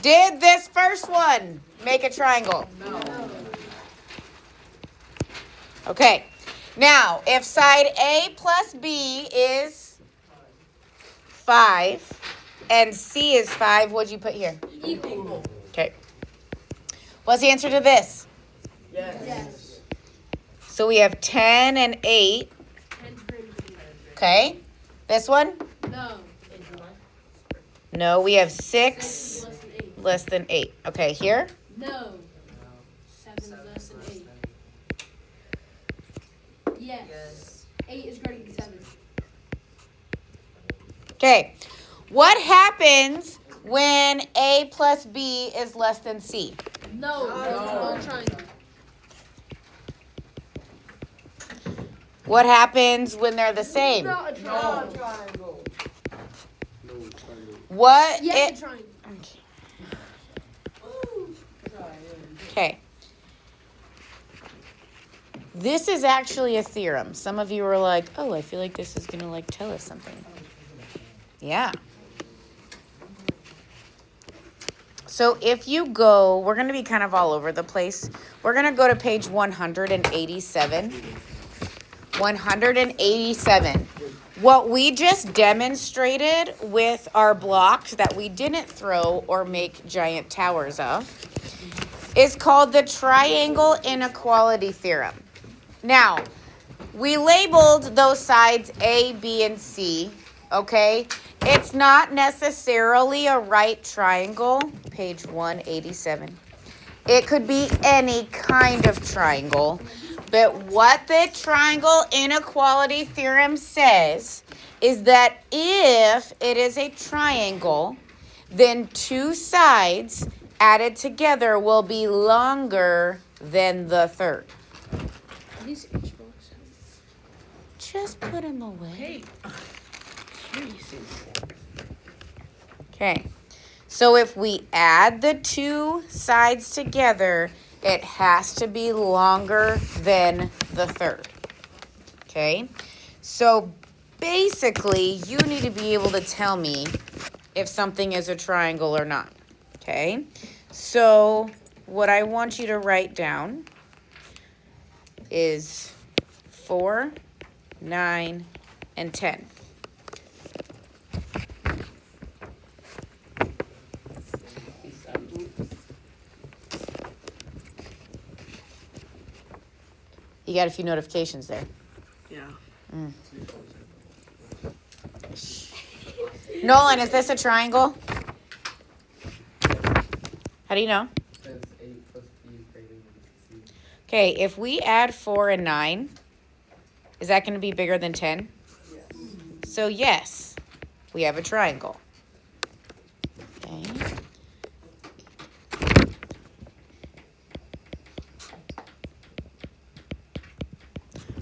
Did this first one make a triangle? No. Okay. Now, if side A plus B is 5 and C is 5, what'd you put here? Equal. Okay. What's the answer to this? Yes. So we have 10 and 8. Okay. This one? No. No, we have 6 Less than 8. less than 8. Okay, here? No. 7 less than 8. Yes. 8 is greater than 7. Okay. What happens when A plus B is less than C? No. No. Triangle. What happens when they're the same? Not a triangle. What? Yes, a triangle. Okay. This is actually a theorem. Some of you are like, oh, I feel like this is going to like tell us something. Yeah. So if you go, we're going to be kind of all over the place. We're going to go to page 187. 187. What we just demonstrated with our blocks that we didn't throw or make giant towers of is called the triangle inequality theorem. Now, we labeled those sides A, B, and C, okay? It's not necessarily a right triangle, page 187. It could be any kind of triangle. But what the triangle inequality theorem says is that if it is a triangle, then two sides added together will be longer than the third. These Xbox. Just put them away. Hey. Okay. So if we add the two sides together, it has to be longer than the third. Okay? So basically, you need to be able to tell me if something is a triangle or not. Okay? So what I want you to write down is 4, 9, and 10. You got a few notifications there. Yeah. Nolan, is this a triangle? How do you know? Because 8 plus B is greater than C. Okay, if we add 4 and 9, is that going to be bigger than 10? Yes. So yes, we have a triangle. Okay.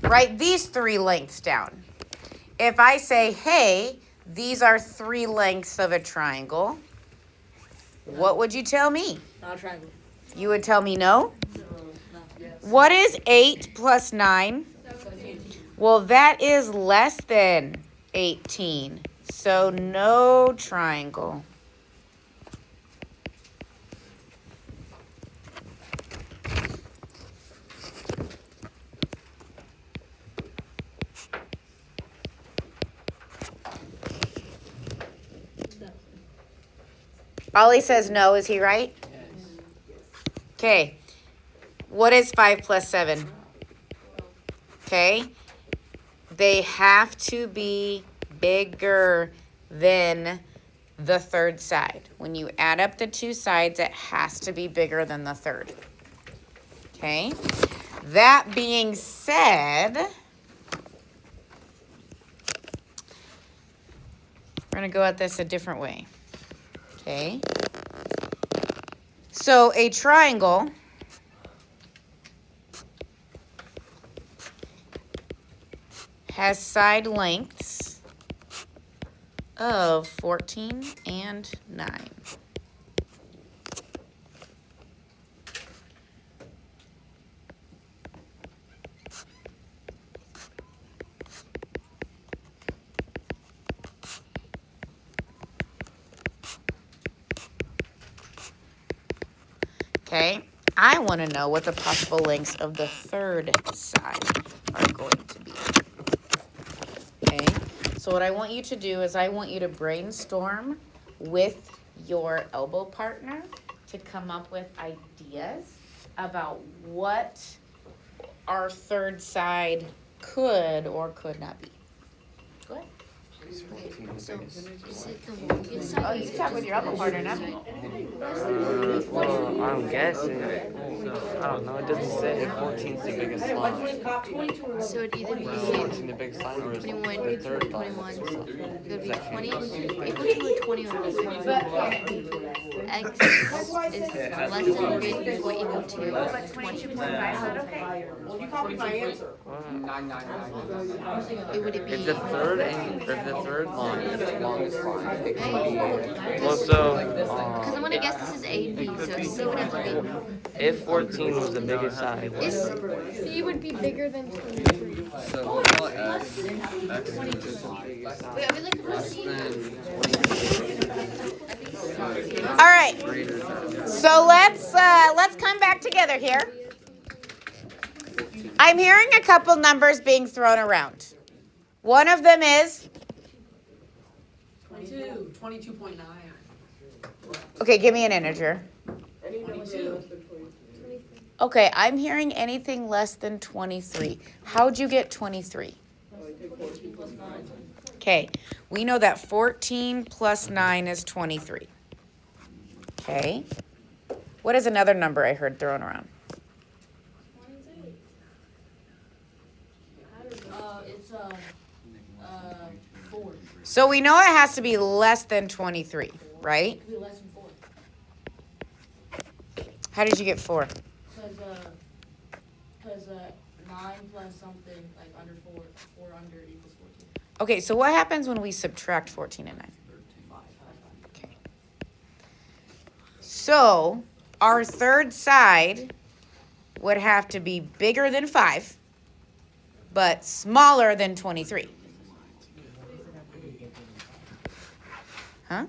Write these 3 lengths down. If I say, hey, these are 3 lengths of a triangle, what would you tell me? Not a triangle. You would tell me no? Yes. What is 8 plus 9? Well, that is less than 18. So no triangle. Ollie says no. Is he right? Okay. What is 5 plus 7? Okay. They have to be bigger than the third side. When you add up the two sides, it has to be bigger than the third. Okay. That being said, we're going to go at this a different way. Okay. So a triangle has side lengths of 14 and 9. Okay, I want to know what the possible lengths of the third side are going to be. Okay, so what I want you to do is I want you to brainstorm with your elbow partner to come up with ideas about what our third side could or could not be. Go ahead. So, is it the longest side? Oh, you talk with your elbow partner now. Well, I'm guessing. I don't know. It doesn't say if 14 is the biggest line. So it'd either be 14 the biggest line or is 21, the third 21. line? It would be 20. It could be 20 or less. X is less than or equal to 20. Well, you copied my answer. Would it be? If the third line is the longest line, it can be. Well, Because so I'm gonna guess this is A and B, so C would have to be. if 14 was the biggest side, C would be bigger than 23. So X is Wait, are we looking for C? All right. So let's come back together here. I'm hearing a couple numbers being thrown around. One of them is 22.9. okay. Give me an integer. 22. Okay, I'm hearing anything less than 23. How'd you get 23? Okay, we know that 14 plus 9 is 23. Okay, what is another number I heard thrown around? It's 4. So we know it has to be less than 23, right? It'd be less than 4. How did you get 4? Because 9 plus something like under 4 under equals 14. Okay, so what happens when we subtract 14 and 9? Okay. So our third side would have to be bigger than 5, but smaller than 23. Huh?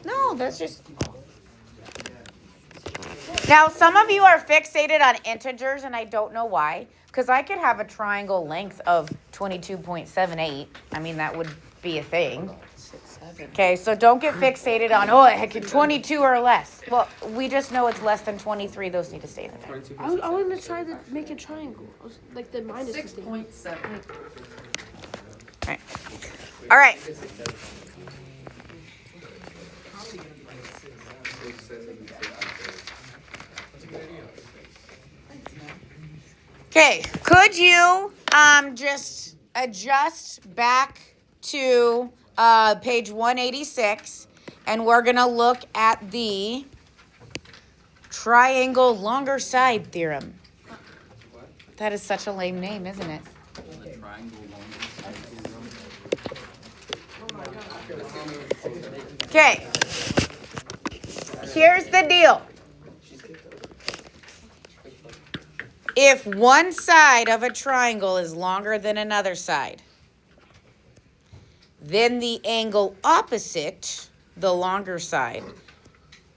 No, that's just... Now, some of you are fixated on integers, and I don't know why. Because I could have a triangle length of 22.78. I mean, that would be a thing. Okay, so don't get fixated on, oh, heck, 22 or less. Well, we just know it's less than 23. Those need to stay in there. I want to try to make a triangle. Like the minus 6.7. All right. Okay, could you just adjust back to page 186, and we're going to look at the triangle longer side theorem. That is such a lame name, isn't it? Okay, here's the deal. If one side of a triangle is longer than another side, then the angle opposite the longer side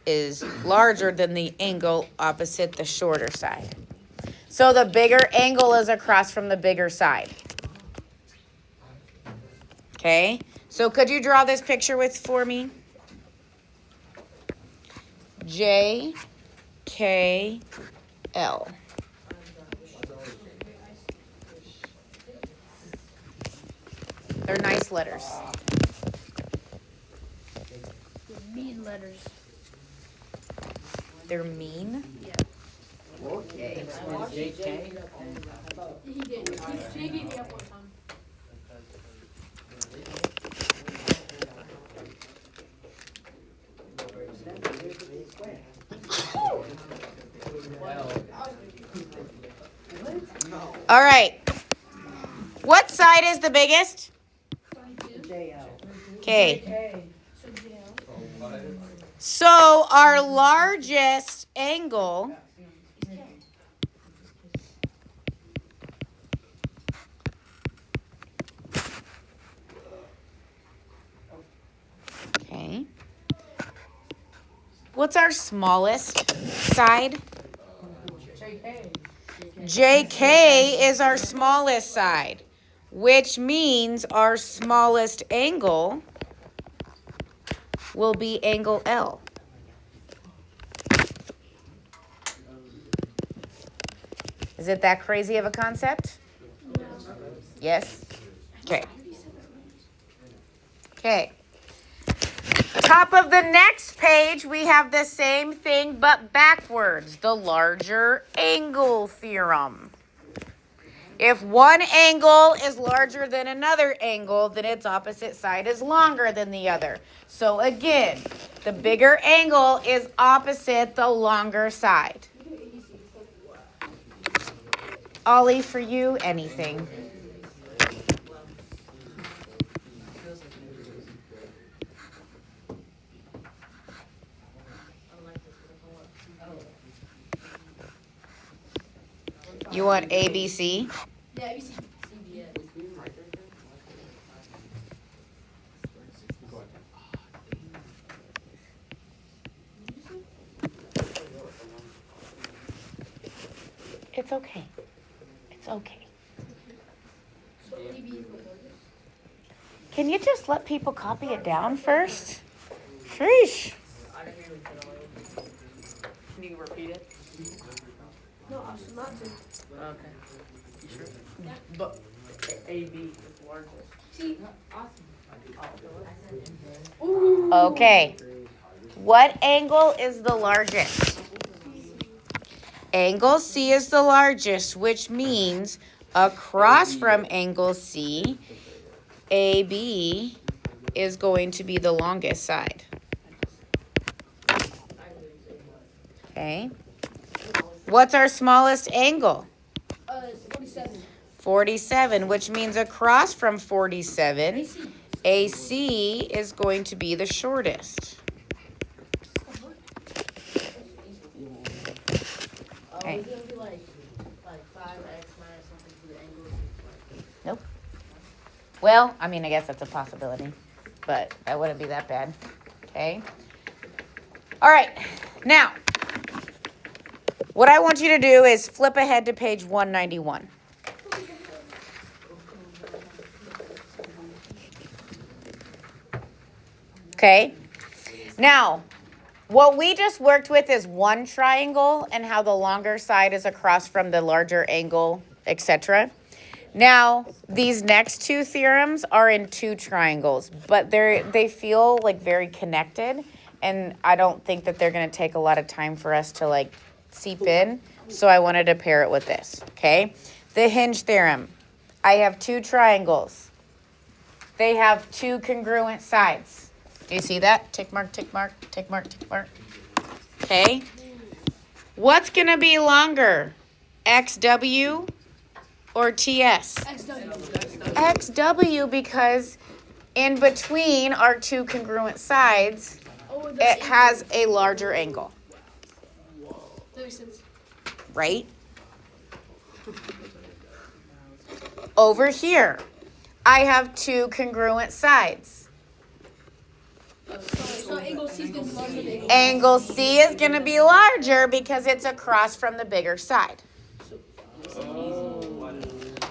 is larger than the angle opposite the shorter side. So the bigger angle is across from the bigger side. Okay, so could you draw this picture for me? J, K, L. They're nice letters. mean letters. They're mean? Okay. JK. He did. He beat me up one time. All right. What side is the biggest? Okay. So our largest angle okay, What's our smallest side? JK is our smallest side, which means our smallest angle will be angle L. Is it that crazy of a concept? Yes? Okay. Okay. Top of the next page, we have the same thing but backwards, the larger angle theorem. If one angle is larger than another angle, then its opposite side is longer than the other. So again, the bigger angle is opposite the longer side. Ollie, for you, anything. You want ABC? Yeah, ABC. It's okay. It's okay. Can you just let people copy it down first? Sheesh. Can you repeat it? No, I was not to. Okay. You sure? But AB is largest. See, Okay. What angle is the largest? Angle C is the largest, which means across from angle C, AB is going to be the longest side. Okay. What's our smallest angle? 47. 47, which means across from 47, AC is going to be the shortest. Okay. Is it gonna be like 5x minus something for the angle? Nope. Well, I mean, I guess that's a possibility, but that wouldn't be that bad. Okay. All right. Now, what I want you to do is flip ahead to page 191. Okay. Now, what we just worked with is one triangle and how the longer side is across from the larger angle, etc. Now, these next two theorems are in two triangles, but they feel like very connected, and I don't think that they're going to take a lot of time for us to like seep in, so I wanted to pair it with this, okay? The hinge theorem. I have two triangles. They have two congruent sides. Do you see that? Tick mark, tick mark, tick mark, tick mark. Okay. What's going to be longer? XW or TS? XW, because in between our two congruent sides, it has a larger angle. That makes sense. Right? Over here, I have two congruent sides. So angle C is going to be larger than angle. Angle C is going to be larger because it's across from the bigger side.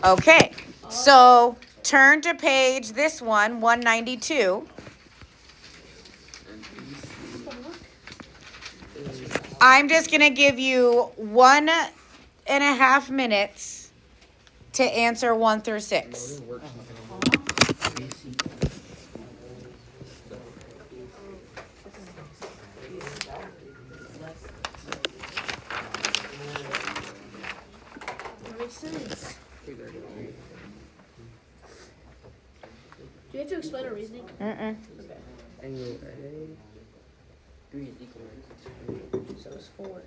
Okay, so turn to page, this one, 192. I'm just going to give you 1.5 minutes to answer 1 through 6. That makes sense. Do you have to explain our reasoning? Mm-mm. Angle A. 3 is equal. So it's 4.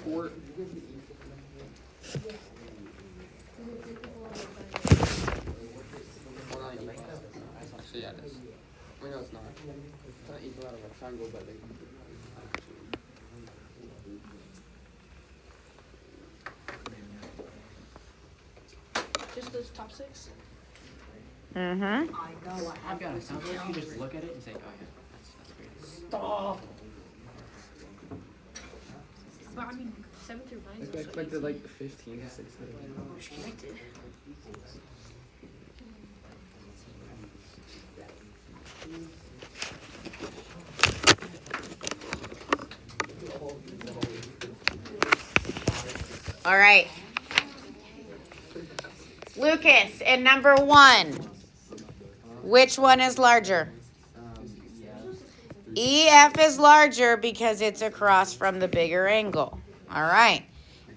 4. Actually, yeah, it is. I know it's not. It's not equal out of a triangle, but they. Just those top 6? Mm-hmm. I've got it. How about if you just look at it and say, oh yeah, that's Stop. Well, I mean, 7 through 9 is I also expected easy. like 15 to 16. Which connected. All right. Lucas, in number 1, which one is larger? EF is larger because it's across from the bigger angle. All right.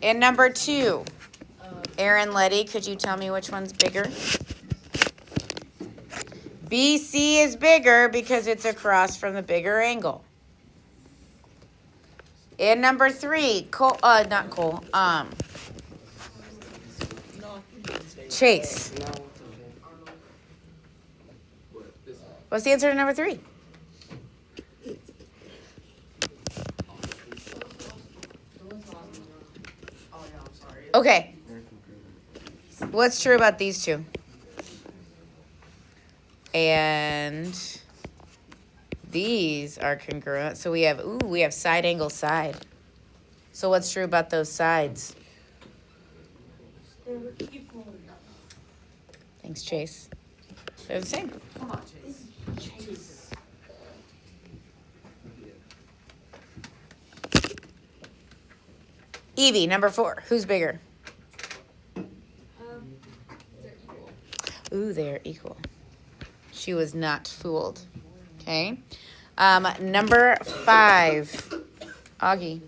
In number 2, Aaron Letty, could you tell me which one's bigger? BC is bigger because it's across from the bigger angle. In number 3, not Cole, Chase. What's the answer to number 3? Okay. What's true about these two? And these are congruent. So we have side angle side. So what's true about those sides? Thanks, Chase. They're the same. Come on, Chase. Evie, number 4. Who's bigger? They're equal. Ooh, they're equal. She was not fooled. Okay. Number 5. Augie.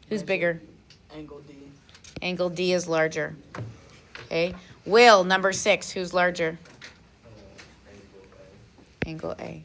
Who's bigger? Angle D. Angle D is larger. Okay. Will, number 6. Who's larger? Angle A.